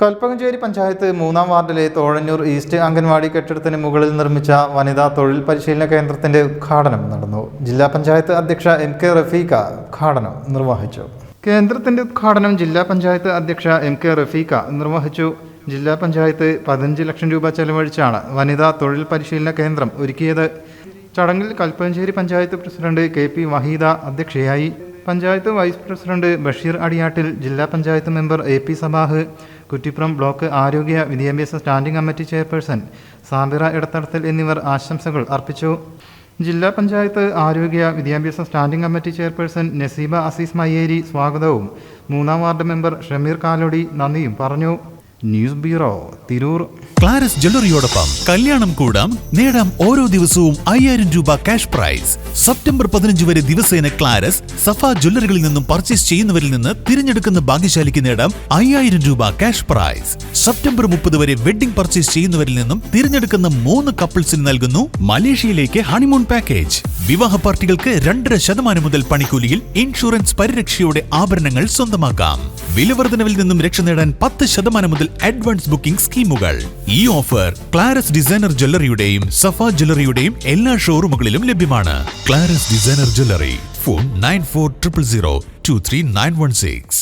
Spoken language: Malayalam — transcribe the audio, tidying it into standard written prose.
കൽപ്പകഞ്ചേരി പഞ്ചായത്ത് 3-ാം വാർഡിലെ തോഴന്നൂർ ഈസ്റ്റ് അംഗൻവാടി കെട്ടിടത്തിന് മുകളിൽ നിർമ്മിച്ച വനിതാ തൊഴിൽ പരിശീലന കേന്ദ്രത്തിന്റെ ഉദ്ഘാടനം നടന്നു. ജില്ലാ പഞ്ചായത്ത് അധ്യക്ഷ MK റഫീഖ ഉദ്ഘാടനം നിർവഹിച്ചു. കേന്ദ്രത്തിന്റെ ഉദ്ഘാടനം ജില്ലാ പഞ്ചായത്ത് അധ്യക്ഷ MK റഫീഖ നിർവഹിച്ചു. ജില്ലാ പഞ്ചായത്ത് 15 ലക്ഷം രൂപ ചെലവഴിച്ചാണ് വനിതാ തൊഴിൽ പരിശീലന കേന്ദ്രം ഒരുക്കിയത്. ചടങ്ങിൽ കൽപ്പകഞ്ചേരി പഞ്ചായത്ത് പ്രസിഡന്റ് KP വഹീദ അധ്യക്ഷയായി. പഞ്ചായത്ത് വൈസ് പ്രസിഡന്റ് ബഷീർ അടിയാട്ടിൽ, ജില്ലാ panchayat member AP Sabah, Kuttippuram block ആരോഗ്യ വിദ്യാഭ്യാസ standing committee chairperson Sabira Edathadathil എന്നിവർ ആശംസകൾ അർപ്പിച്ചു. ജില്ലാ പഞ്ചായത്ത് ആരോഗ്യ വിദ്യാഭ്യാസ standing committee chairperson Naseeba Azeez Mayyeri സ്വാഗതവും 3-ാം വാർഡ് മെമ്പർ ഷമീർ കാലോടി നന്ദിയും പറഞ്ഞു. News bureau, Tirur. ക്ലാരസ് ജ്വല്ലറിയോടൊപ്പം കല്യാണം കൂടാം, നേടാം ഓരോ ദിവസവും 5000 രൂപ ക്യാഷ് പ്രൈസ്. സെപ്റ്റംബർ 15 വരെ ദിവസേന ക്ലാരസ്, സഫ ജ്വല്ലറികളിൽ നിന്നും പർച്ചേസ് ചെയ്യുന്നവരിൽ നിന്ന് തിരഞ്ഞെടുക്കുന്ന ഭാഗ്യശാലിക്ക് നേടാം 5000 രൂപ ക്യാഷ് പ്രൈസ്. സെപ്റ്റംബർ 30 വരെ വെഡിംഗ് പർച്ചേസ് ചെയ്യുന്നവരിൽ നിന്നും തിരഞ്ഞെടുക്കുന്ന 3 കപ്പിൾസിന് നൽകുന്നു മലേഷ്യയിലേക്ക് ഹണിമൂൺ പാക്കേജ്. വിവാഹ പാർട്ടികൾക്ക് 2.5% മുതൽ പണിക്കൂലിയിൽ ഇൻഷുറൻസ് പരിരക്ഷയോടെ ആഭരണങ്ങൾ സ്വന്തമാക്കാം. വിലവർദ്ധനവിൽ നിന്നും രക്ഷ നേടാൻ 10% മുതൽ അഡ്വാൻസ് ബുക്കിംഗ് സ്കീമുകൾ. ഈ ഓഫർ ക്ലാരസ് ഡിസൈനർ ജ്വല്ലറിയുടെയും സഫ ജ്വല്ലറിയുടെയും എല്ലാ ഷോറൂമുകളിലും ലഭ്യമാണ്. ക്ലാരസ് ഡിസൈനർ ജ്വല്ലറി. ഫോൺ 9400023916.